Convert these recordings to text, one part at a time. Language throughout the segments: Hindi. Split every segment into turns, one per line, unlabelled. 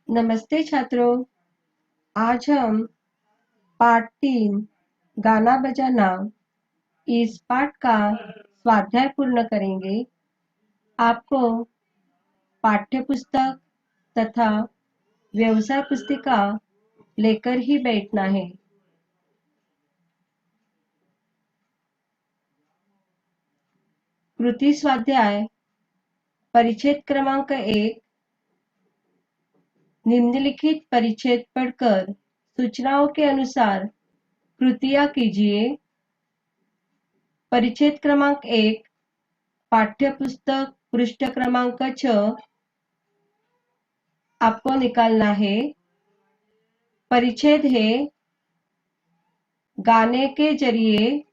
नमस्ते छात्रों। आज हम पाठ 3 गाना बजाना इस पाठ का स्वाध्याय पूर्ण करेंगे। आपको पाठ्य पुस्तक तथा व्यवसाय पुस्तिका लेकर ही बैठना है। कृति स्वाध्याय परिच्छेद क्रमांक 1। निम्नलिखित परिच्छेद पढ़कर सूचनाओं के अनुसार कृतियाँ कीजिए। परिच्छेद क्रमांक 1 पाठ्य पुस्तक पृष्ठ क्रमांक 6 आपको निकालना है। परिच्छेद है गाने के जरिए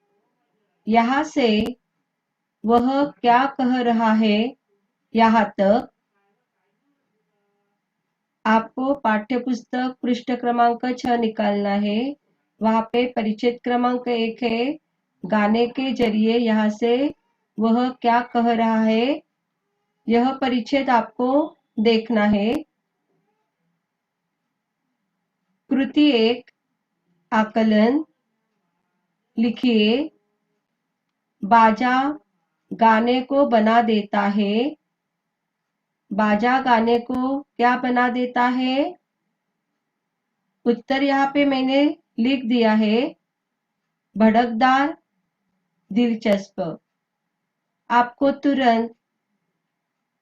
यहाँ से वह क्या कह रहा है यहाँ तक। आपको पाठ्य पुस्तक पृष्ठ क्रमांक 6 निकालना है। वहाँ पे परिच्छेद क्रमांक 1 है गाने के जरिए यहाँ से वह क्या कह रहा है। यह परिच्छेद आपको देखना है। कृति 1 आकलन लिखिए। बाजा गाने को बना देता है। बाजा गाने को क्या बना देता है? उत्तर यहाँ पे मैंने लिख दिया है, भड़कदार, दिलचस्प। आपको तुरंत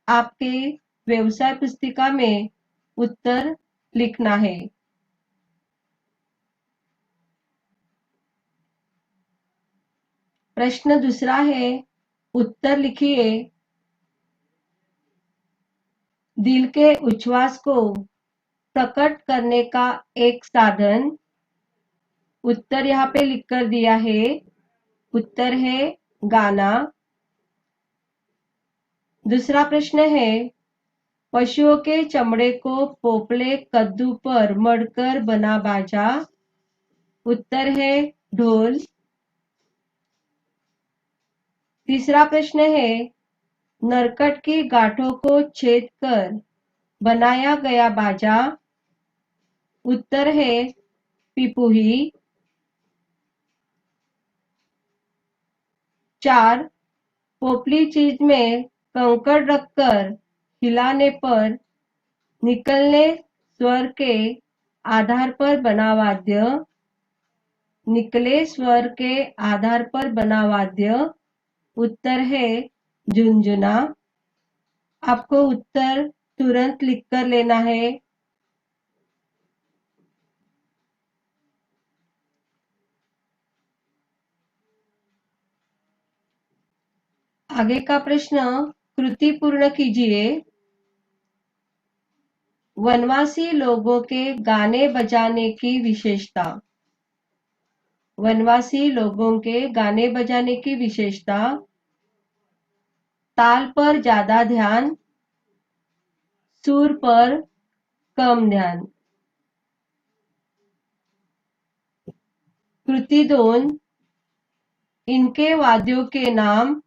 आपके व्यवसाय पुस्तिका में उत्तर लिखना है। प्रश्न दूसरा है, उत्तर लिखिए। दिल के उच्छ्वास को प्रकट करने का एक साधन। उत्तर यहाँ पे लिख कर दिया है। उत्तर है गाना। दूसरा प्रश्न है, पशुओं के चमड़े को पोपले कद्दू पर मढ़कर बना बाजा। उत्तर है ढोल। तीसरा प्रश्न है, नरकट की गांठों को छेद कर बनाया गया बाजा। उत्तर है पिपुही। 4 पोपली चीज में कंकड़ रखकर हिलाने पर निकलने स्वर के आधार पर बना वाद्य। निकले स्वर के आधार पर बना वाद्य। उत्तर है झुनझुना। आपको उत्तर तुरंत लिख कर लेना है। आगे का प्रश्न कृति पूर्ण कीजिए। वनवासी लोगों के गाने बजाने की विशेषता। वनवासी लोगों के गाने बजाने की विशेषता, ताल पर ज्यादा ध्यान, सुर पर कम ध्यान। कृति 2 इनके वाद्यों के नाम,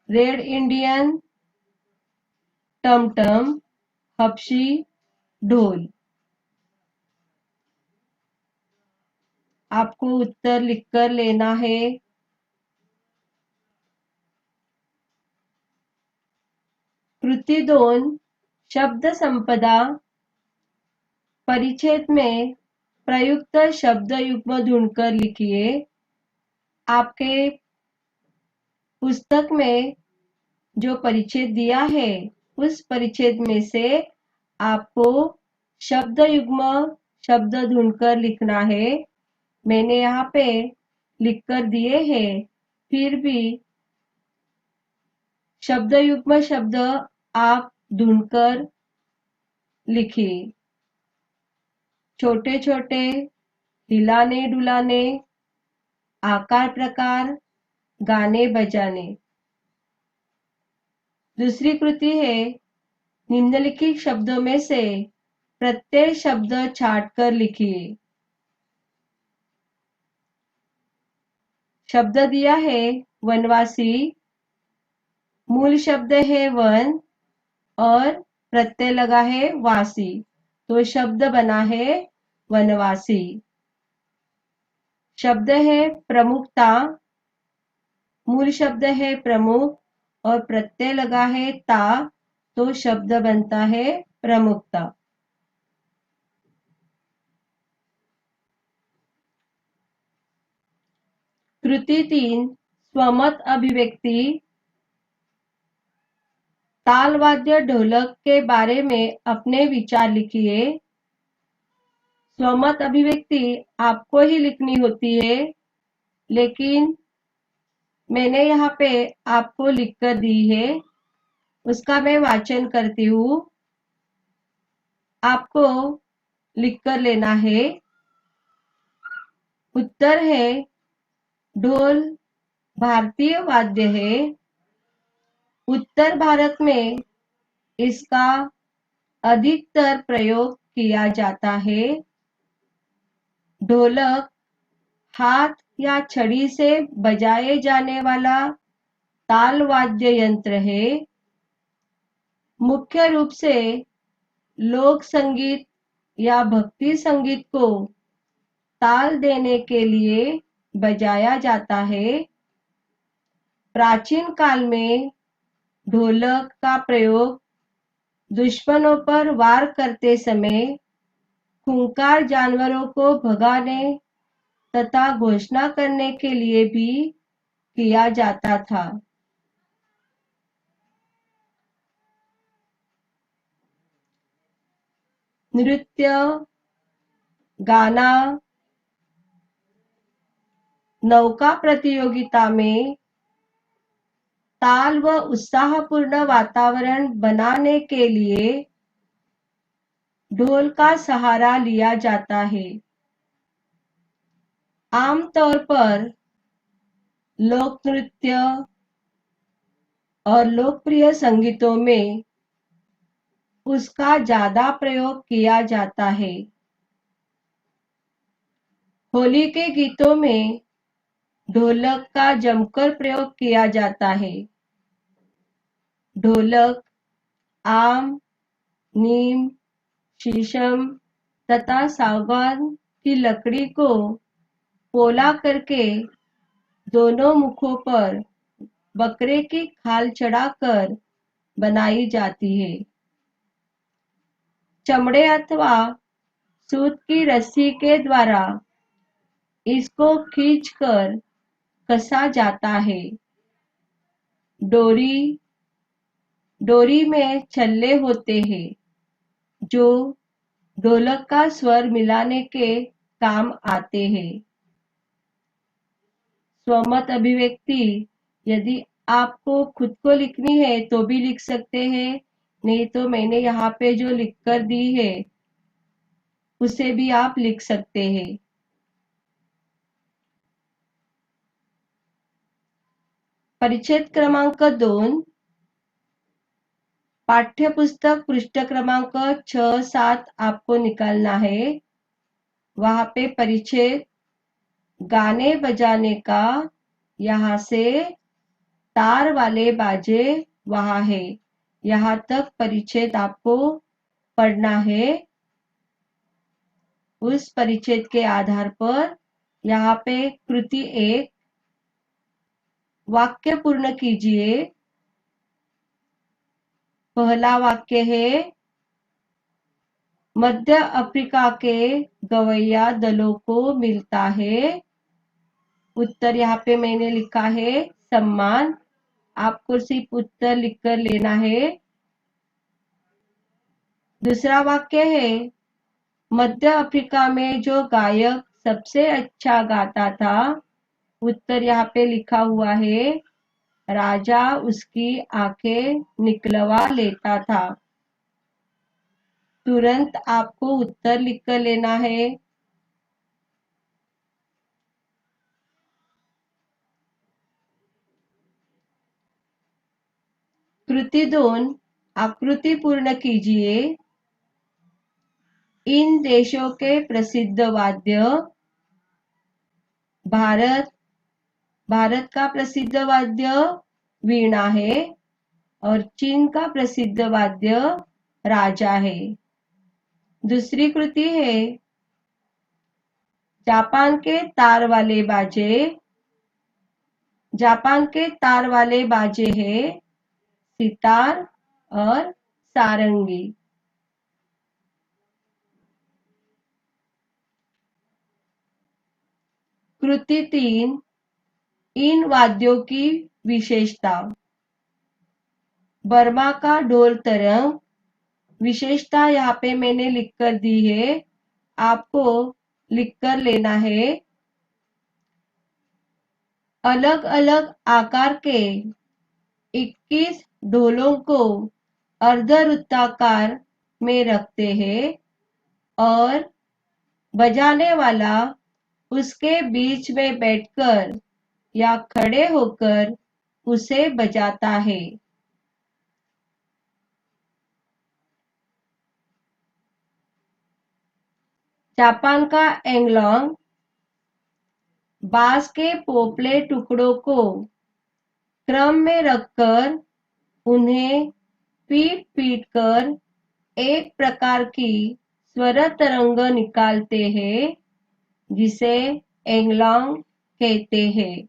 रेड इंडियन, टमटम, हपशी, ढोल। आपको उत्तर लिखकर लेना है। कृति 2 शब्द संपदा। परिच्छेद में प्रयुक्त शब्द युग्म ढूंढकर लिखिए। आपके पुस्तक में जो परिच्छेद दिया है उस परिच्छेद में से आपको शब्द युग्म शब्द ढूंढकर लिखना है। मैंने यहाँ पे लिखकर दिए हैं, फिर भी शब्द युग्म शब्द आप ढूंढकर लिखिए। छोटे छोटे, हिलाने डुलाने, आकार प्रकार, गाने बजाने। दूसरी कृति है, निम्नलिखित शब्दों में से प्रत्येक शब्द छाट कर लिखिए। शब्द दिया है वनवासी, मूल शब्द है वन और प्रत्यय लगा है वासी, तो शब्द बना है वनवासी। शब्द है प्रमुखता, मूल शब्द है प्रमुख और प्रत्यय लगा है ता, तो शब्द बनता है प्रमुखता। कृति 3 स्वमत अभिव्यक्ति। तालवाद्य ढोलक के बारे में अपने विचार लिखिए। स्वमत अभिव्यक्ति आपको ही लिखनी होती है, लेकिन मैंने यहाँ पे आपको लिखकर दी है, उसका मैं वाचन करती हूँ, आपको लिखकर लेना है। उत्तर है ढोल भारतीय वाद्य है। उत्तर भारत में इसका अधिकतर प्रयोग किया जाता है। ढोलक हाथ या छड़ी से बजाए जाने वाला ताल वाद्य यंत्र है। मुख्य रूप से लोक संगीत या भक्ति संगीत को ताल देने के लिए बजाया जाता है। प्राचीन काल में ढोलक का प्रयोग दुश्मनों पर वार करते समय खूंखार जानवरों को भगाने तथा घोषणा करने के लिए भी किया जाता था। नृत्य, गाना, नौका प्रतियोगिता में ताल व उत्साहपूर्ण वातावरण बनाने के लिए ढोल का सहारा लिया जाता है। आमतौर पर लोक नृत्य और लोकप्रिय संगीतों में उसका ज्यादा प्रयोग किया जाता है। होली के गीतों में ढोलक का जमकर प्रयोग किया जाता है। ढोलक आम, नीम, शीशम तथा सागवान की लकड़ी को पोला करके दोनों मुखों पर बकरे की खाल चढ़ाकर बनाई जाती है। चमड़े अथवा सूत की रस्सी के द्वारा इसको खींचकर कसा जाता है। डोरी में छल्ले होते हैं जो ढोलक का स्वर मिलाने के काम आते हैं। स्वमत अभिव्यक्ति यदि आपको खुद को लिखनी है तो भी लिख सकते हैं, नहीं तो मैंने यहाँ पे जो लिख कर दी है उसे भी आप लिख सकते हैं। परिच्छेद क्रमांक 2 पाठ्यपुस्तक पृष्ठ क्रमांक 6-7 आपको निकालना है। वहां पे परिच्छेद गाने बजाने का, यहाँ से तार वाले बाजे वहां है, यहाँ तक परिच्छेद आपको पढ़ना है। उस परिच्छेद के आधार पर यहाँ पे कृति 1 वाक्य पूर्ण कीजिए। पहला वाक्य है मध्य अफ्रीका के गवैया दलों को मिलता है। उत्तर यहाँ पे मैंने लिखा है सम्मान, आपको सिर्फ उत्तर लिखकर लेना है। दूसरा वाक्य है मध्य अफ्रीका में जो गायक सबसे अच्छा गाता था। उत्तर यहाँ पे लिखा हुआ है राजा उसकी आंखें निकलवा लेता था। तुरंत आपको उत्तर लिखकर लेना है। कृति 2 आकृति पूर्ण कीजिए। इन देशों के प्रसिद्ध वाद्य। भारत का प्रसिद्ध वाद्य वीणा है और चीन का प्रसिद्ध वाद्य राजा है। दूसरी कृति है जापान के तार वाले बाजे। जापान के तार वाले बाजे है सितार और सारंगी। कृति 3 इन वाद्यों की विशेषता। बर्मा का ढोल तरंग। विशेषता यहाँ पे मैंने लिख कर दी है, आपको लिख कर लेना है। अलग अलग आकार के 21 ढोलों को अर्धवृत्ताकार में रखते हैं और बजाने वाला उसके बीच में बैठकर या खड़े होकर उसे बजाता है। जापान का एंगलोंग बांस के पोपले टुकड़ों को क्रम में रखकर उन्हें पीट पीट कर एक प्रकार की स्वर तरंग निकालते हैं जिसे एंगलोंग कहते हैं।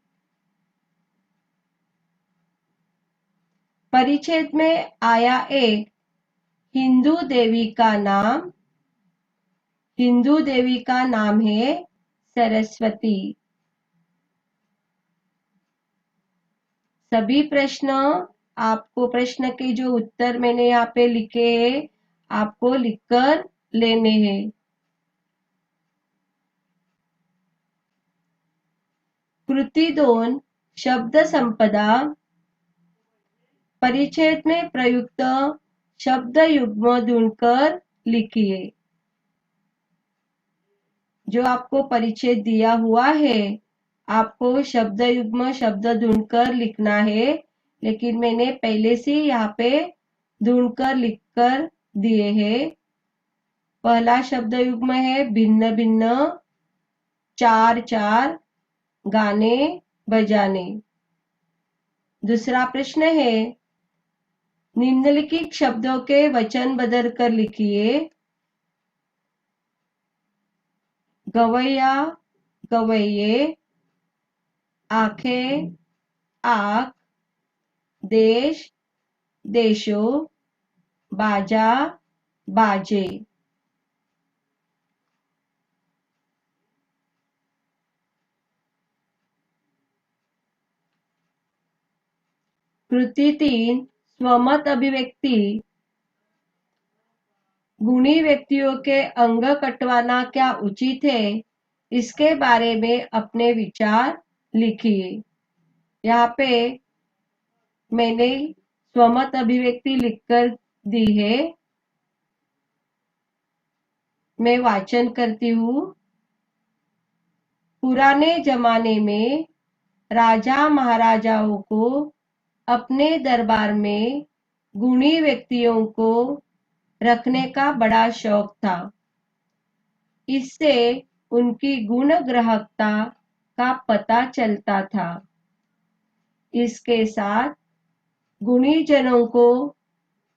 परिच्छेद में आया एक हिंदू देवी का नाम। हिंदू देवी का नाम है सरस्वती। सभी प्रश्न आपको प्रश्न के जो उत्तर मैंने यहाँ पे लिखे हैं आपको लिखकर लेने हैं। कृति 2 शब्द संपदा। परिच्छेद में प्रयुक्त शब्द युग्म ढूंढकर लिखिए। जो आपको परिच्छेद दिया हुआ है आपको शब्द युग्म शब्द ढूंढकर लिखना है, लेकिन मैंने पहले से यहाँ पे ढूंढकर लिखकर दिए हैं। पहला शब्द युग्म है भिन्न भिन्न, चार चार, गाने बजाने। दूसरा प्रश्न है निम्नलिखित शब्दों के वचन बदल कर लिखिए। गवैया गवैये, आंखें आँख, देश देशों, बाजा बाजे। कृति 3 स्वमत अभिव्यक्ति। गुणी व्यक्तियों के अंग कटवाना क्या उचित है, इसके बारे में अपने विचार लिखिए। यहाँ पे मैंने स्वमत अभिव्यक्ति लिखकर दी है। मैं वाचन करती हूँ। पुराने जमाने में राजा महाराजाओं को अपने दरबार में गुणी व्यक्तियों को रखने का बड़ा शौक था। इससे उनकी गुण ग्राहकता का पता चलता था। इसके साथ गुणीजनों को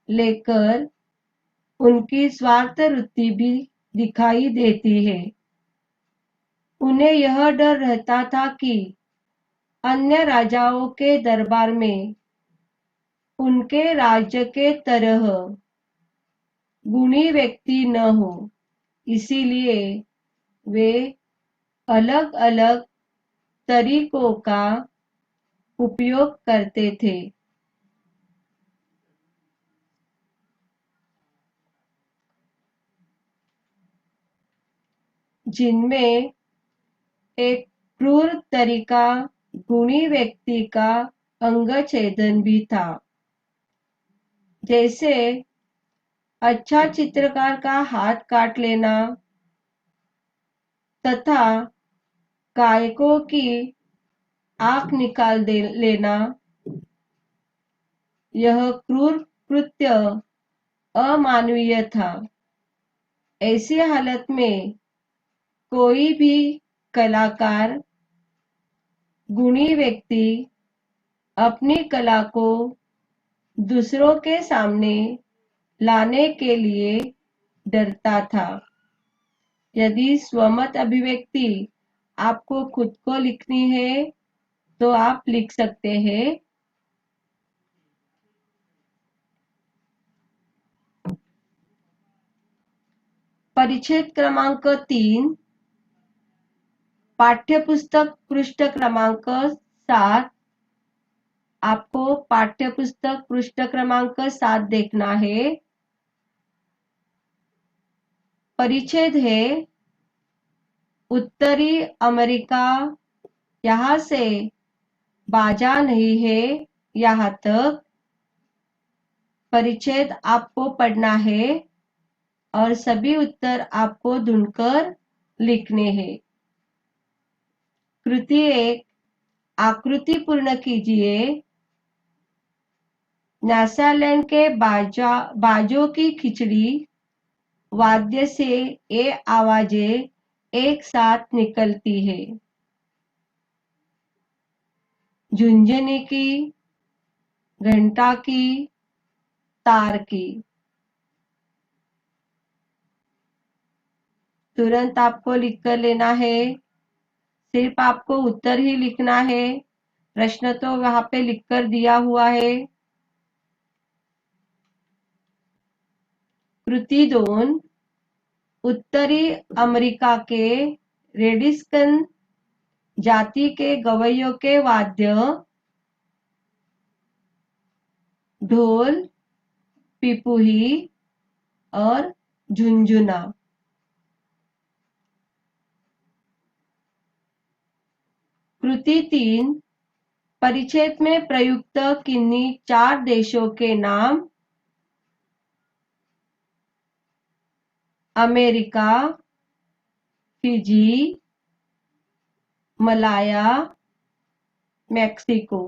लेकर उनकी स्वार्थ वृत्ति भी दिखाई देती है। उन्हें यह डर रहता था कि अन्य राजाओं के दरबार में उनके राज्य के तरह गुणी व्यक्ति न हो, इसीलिए वे अलग अलग तरीकों का उपयोग करते थे। जिनमें एक क्रूर तरीका गुणी व्यक्ति का अंग छेदन भी था। जैसे अच्छा चित्रकार का हाथ काट लेना तथा गायकों की आंख निकाल लेना। यह क्रूर कृत्य अमानवीय था। ऐसी हालत में कोई भी कलाकार गुणी व्यक्ति अपनी कला को दूसरों के सामने लाने के लिए डरता था। यदि स्वमत अभिव्यक्ति आपको खुद को लिखनी है तो आप लिख सकते हैं। परिच्छेद क्रमांक 3, पाठ्यपुस्तक पृष्ठ क्रमांक 7। आपको पाठ्यपुस्तक पृष्ठ क्रमांक 7 देखना है। परिच्छेद है उत्तरी अमेरिका, यहाँ से बाजा नहीं है यहाँ तक। परिच्छेद आपको पढ़ना है और सभी उत्तर आपको ढूंढकर लिखने हैं। कृति 1, आकृति पूर्ण कीजिए। नासालैंड के बाजों की खिचड़ी वाद्य से ये आवाजें एक साथ निकलती है। झुंझुनी की, घंटा की, तार की। तुरंत आपको लिखकर लेना है। सिर्फ आपको उत्तर ही लिखना है, प्रश्न तो वहां पे लिखकर दिया हुआ है। कृति 2, उत्तरी अमेरिका के रेडिस्कन जाति के गवैयों के वाद्य ढोल, पिपुही और झुंझुना। कृति 3, परिच्छेद में प्रयुक्त किन्हीं 4 देशों के नाम। America, Fiji, Malaya, Mexico.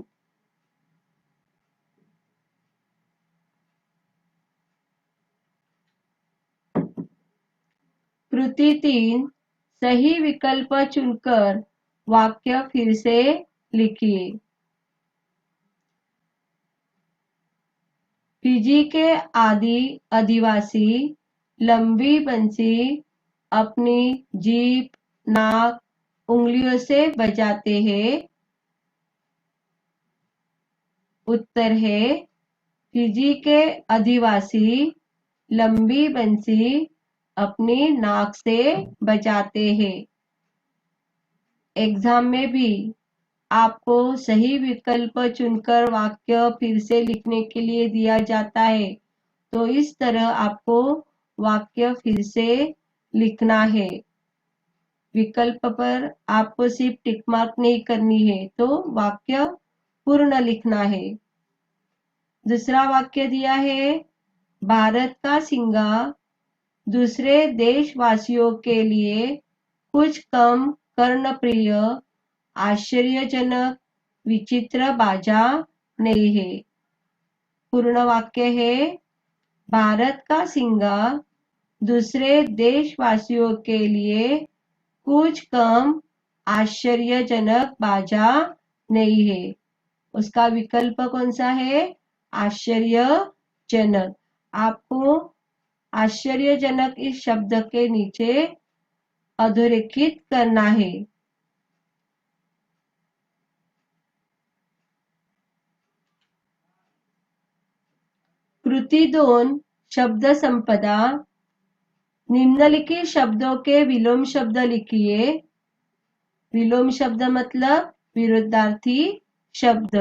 कृति 3, सही विकल्प चुनकर वाक्य फिर से लिखिए। फिजी के आदि आदिवासी लंबी बंसी अपनी जीभ, नाक, उंगलियों से बजाते हैं। उत्तर है फिजी के आदिवासी लंबी बंसी अपनी नाक से बजाते हैं। एग्जाम में भी आपको सही विकल्प चुनकर वाक्य फिर से लिखने के लिए दिया जाता है, तो इस तरह आपको वाक्य फिर से लिखना है। विकल्प पर आपको सिर्फ टिक मार्क नहीं करनी है, तो वाक्य पूर्ण लिखना है। दूसरा वाक्य दिया है, भारत का सिंगा दूसरे देशवासियों के लिए कुछ कम कर्णप्रिय, आश्चर्यजनक, विचित्र बाजा नहीं है। पूर्ण वाक्य है, भारत का सिंगा दूसरे देशवासियों के लिए कुछ कम आश्चर्यजनक बाजा नहीं है। उसका विकल्प कौन सा है? आश्चर्यजनक। आपको आश्चर्यजनक इस शब्द के नीचे अधोरेखित करना है। कृति 2, शब्द संपदा। निम्नलिखित शब्दों के विलोम शब्द लिखिए। विलोम शब्द मतलब विरुद्धार्थी शब्द।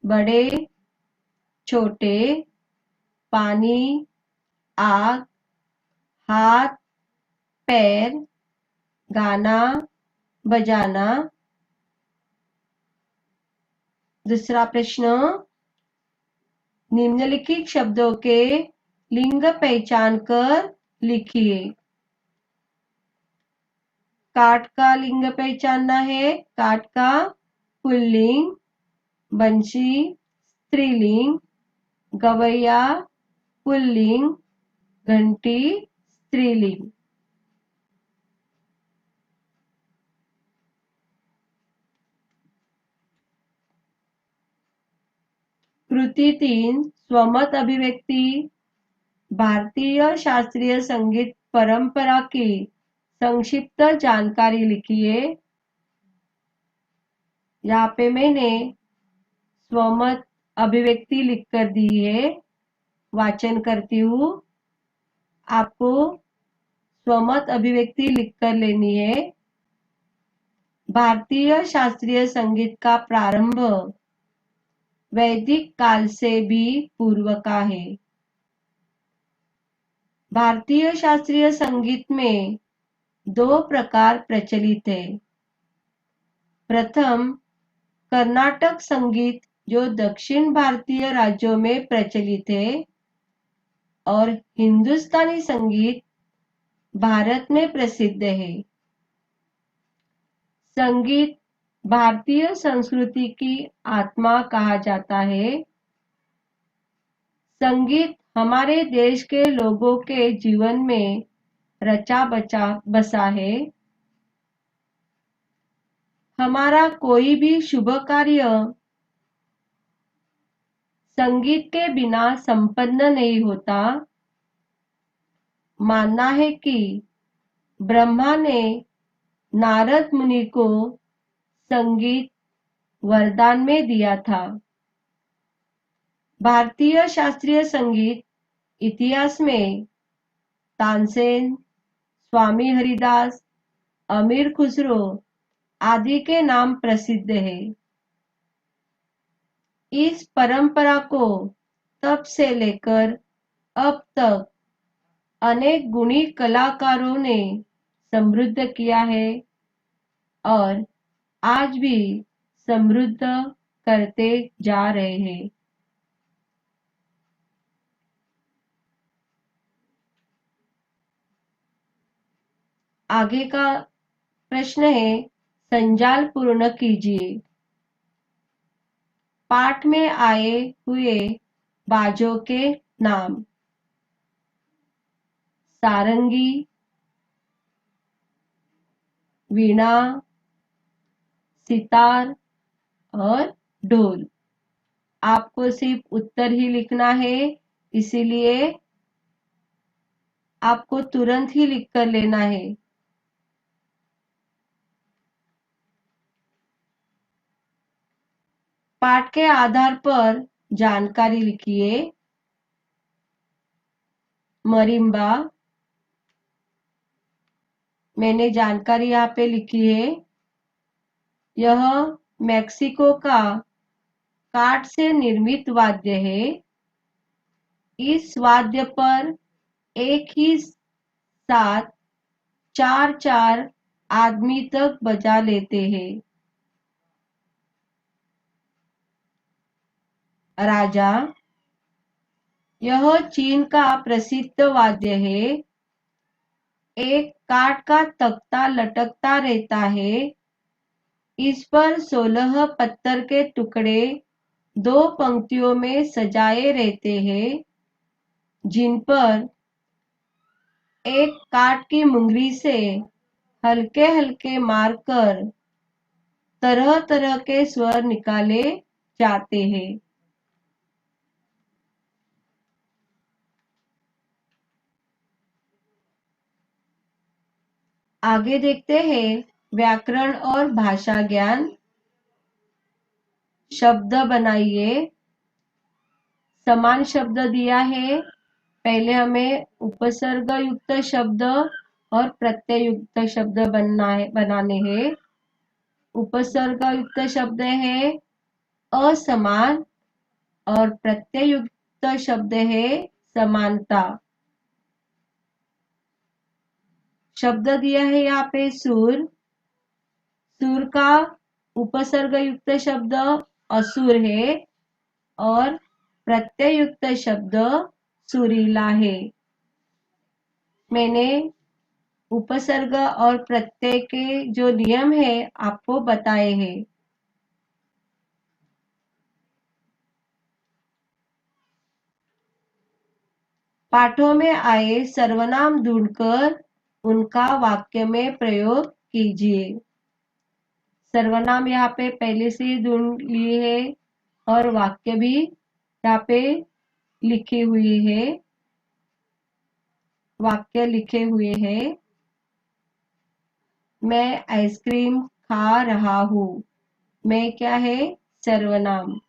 बड़े, छोटे, पानी, आग, हाथ, पैर, गाना, बजाना। दूसरा प्रश्न, निम्नलिखित शब्दों के लिंग पहचान कर लिखिए। काठ का लिंग पहचानना है। काठ का पुल्लिंग, बंशी स्त्रीलिंग, गवैया पुल्लिंग, घंटी स्त्रीलिंग। कृति 3, स्वमत अभिव्यक्ति। भारतीय शास्त्रीय संगीत परंपरा की संक्षिप्त जानकारी लिखिए। यहाँ पे मैंने स्वमत अभिव्यक्ति लिखकर दी है, वाचन करती हूँ। आपको स्वमत अभिव्यक्ति लिखकर लेनी है। भारतीय शास्त्रीय संगीत का प्रारंभ वैदिक काल से भी पूर्व का है। भारतीय शास्त्रीय संगीत में दो प्रकार प्रचलित है। प्रथम कर्नाटक संगीत जो दक्षिण भारतीय राज्यों में प्रचलित है, और हिंदुस्तानी संगीत भारत में प्रसिद्ध है। संगीत भारतीय संस्कृति की आत्मा कहा जाता है। संगीत हमारे देश के लोगों के जीवन में रचा बसा है। हमारा कोई भी शुभ कार्य संगीत के बिना संपन्न नहीं होता। मानना है कि ब्रह्मा ने नारद मुनि को संगीत वरदान में दिया था। भारतीय शास्त्रीय संगीत इतिहास में तानसेन, स्वामी हरिदास, अमीर खुसरो आदि के नाम प्रसिद्ध है। इस परंपरा को तब से लेकर अब तक अनेक गुणी कलाकारों ने समृद्ध किया है और आज भी समृद्ध करते जा रहे हैं। आगे का प्रश्न है, संजाल पूर्ण कीजिए। पाठ में आए हुए बाजों के नाम: सारंगी, वीणा, सितार और ढोल। आपको सिर्फ उत्तर ही लिखना है, इसीलिए आपको तुरंत ही लिख कर लेना है। पाठ के आधार पर जानकारी लिखिए। मरिम्बा, मैंने जानकारी यहाँ पे लिखी है। यह मेक्सिको का काठ से निर्मित वाद्य है। इस वाद्य पर एक ही साथ चार चार आदमी तक बजा लेते हैं। राजा, यह चीन का प्रसिद्ध वाद्य है। एक काठ का तख्ता लटकता रहता है। इस पर 16 पत्थर के टुकड़े दो पंक्तियों में सजाए रहते हैं, जिन पर एक काठ की मुंगरी से हल्के हल्के मारकर तरह तरह के स्वर निकाले जाते हैं। आगे देखते हैं व्याकरण और भाषा ज्ञान। शब्द बनाइए। समान शब्द दिया है। पहले हमें उपसर्ग युक्त शब्द और प्रत्यय युक्त शब्द बनाने हैं। उपसर्ग युक्त शब्द है असमान और प्रत्यय युक्त शब्द है समानता। शब्द दिया है यहाँ पे सुर। सुर का उपसर्ग युक्त शब्द असुर है और प्रत्यय युक्त शब्द सुरीला है। मैंने उपसर्ग और प्रत्यय के जो नियम है आपको बताए हैं। पाठों में आए सर्वनाम ढूंढकर उनका वाक्य में प्रयोग कीजिए। सर्वनाम यहाँ पे पहले से ही ढूंढ लिए है और वाक्य भी यहाँ पे लिखी हुई है। वाक्य लिखे हुए हैं। मैं आइसक्रीम खा रहा हूँ। मैं क्या है? सर्वनाम।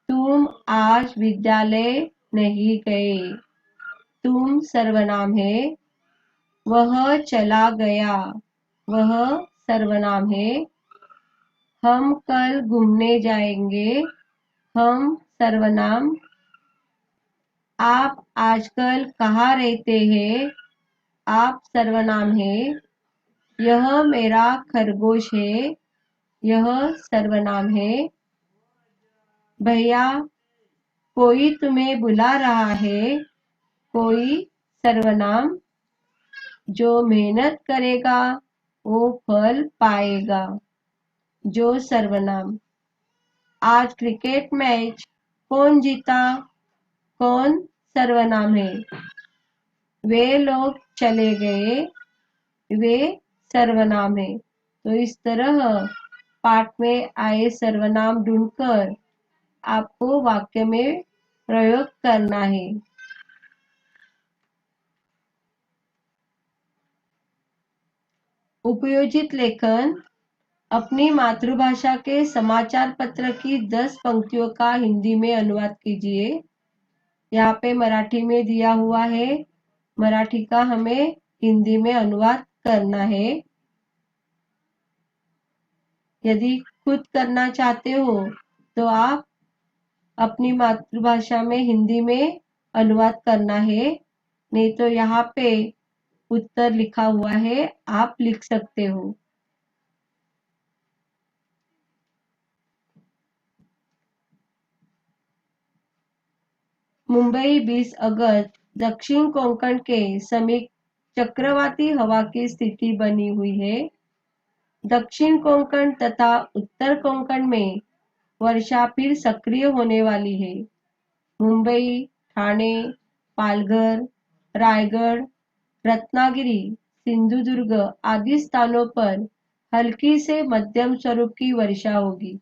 तुम आज विद्यालय नहीं गए। तुम सर्वनाम है। वह चला गया। वह सर्वनाम है। हम कल घूमने जाएंगे। हम सर्वनाम। आप आजकल कहाँ रहते हैं? आप सर्वनाम है। यह मेरा खरगोश है। यह सर्वनाम है। भैया, कोई तुम्हें बुला रहा है। कोई सर्वनाम। जो मेहनत करेगा वो फल पाएगा। जो सर्वनाम। आज क्रिकेट मैच कौन जीता? कौन सर्वनाम है। वे लोग चले गए। वे सर्वनाम है। तो इस तरह पाठ में आए सर्वनाम ढूंढकर आपको वाक्य में प्रयोग करना है। उपयोजित लेखन। अपनी मातृभाषा के समाचार पत्र की 10 पंक्तियों का हिंदी में अनुवाद कीजिए। यहाँ पे मराठी में दिया हुआ है। मराठी का हमें हिंदी में अनुवाद करना है। यदि खुद करना चाहते हो तो आप अपनी मातृभाषा में हिंदी में अनुवाद करना है। नहीं तो यहाँ पे उत्तर लिखा हुआ है, आप लिख सकते हो। मुंबई 20 अगस्त। दक्षिण कोंकण के समीप चक्रवाती हवा की स्थिति बनी हुई है। दक्षिण कोंकण तथा उत्तर कोंकण में वर्षा फिर सक्रिय होने वाली है। मुंबई, ठाणे, पालघर, रायगढ़, रत्नागिरी, सिंधुदुर्ग आदि स्थानों पर हल्की से मध्यम स्वरूप की वर्षा होगी।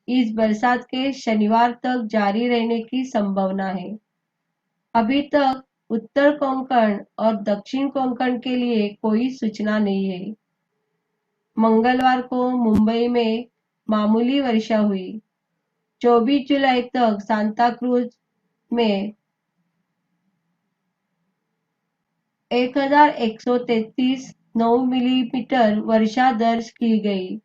इस बरसात के शनिवार तक जारी रहने की संभावना है। अभी तक उत्तर कोंकण और दक्षिण कोंकण के लिए कोई सूचना नहीं है। मंगलवार को मुंबई में मामूली वर्षा हुई। 24 जुलाई तक सांता क्रूज में 1133.9 मिलीमीटर वर्षा दर्ज की गई।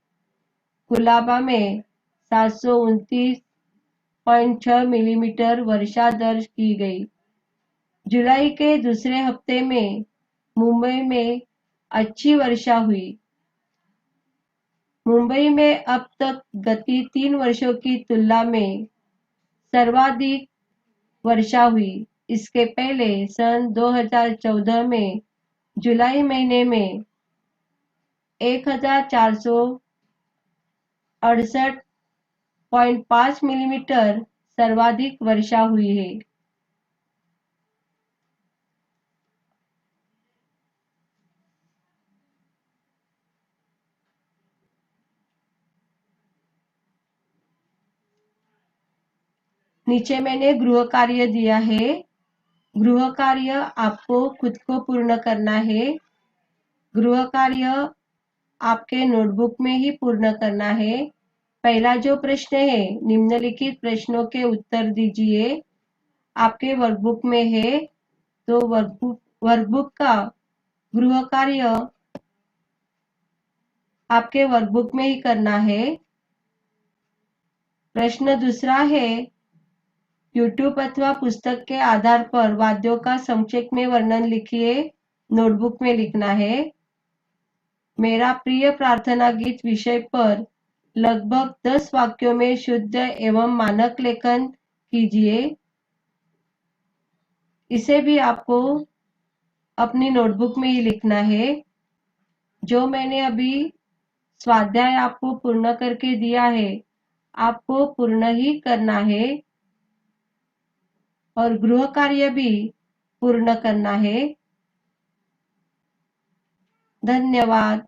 कुलाबा में 729.6 मिलीमीटर वर्षा दर्ज की गई। जुलाई के दूसरे हफ्ते में मुंबई में अच्छी वर्षा हुई। मुंबई में अब तक गति 3 वर्षों की तुलना में सर्वाधिक वर्षा हुई। इसके पहले सन 2014 में जुलाई महीने में 1468.5 मिलीमीटर सर्वाधिक वर्षा हुई है। नीचे मैंने गृह कार्य दिया है। गृह कार्य आपको खुद को पूर्ण करना है। गृह कार्य आपके नोटबुक में ही पूर्ण करना है। पहला जो प्रश्न है, निम्नलिखित प्रश्नों के उत्तर दीजिए। आपके वर्कबुक में है, तो वर्कबुक का गृह कार्य आपके वर्कबुक में ही करना है। प्रश्न दूसरा है, यूट्यूब अथवा पुस्तक के आधार पर वाद्यों का संक्षेप में वर्णन लिखिए। नोटबुक में लिखना है। मेरा प्रिय प्रार्थना गीत विषय पर लगभग 10 वाक्यों में शुद्ध एवं मानक लेखन कीजिए। इसे भी आपको अपनी नोटबुक में ही लिखना है। जो मैंने अभी स्वाध्याय आपको पूर्ण करके दिया है, आपको पूर्ण ही करना है और गृह कार्य भी पूर्ण करना है। धन्यवाद।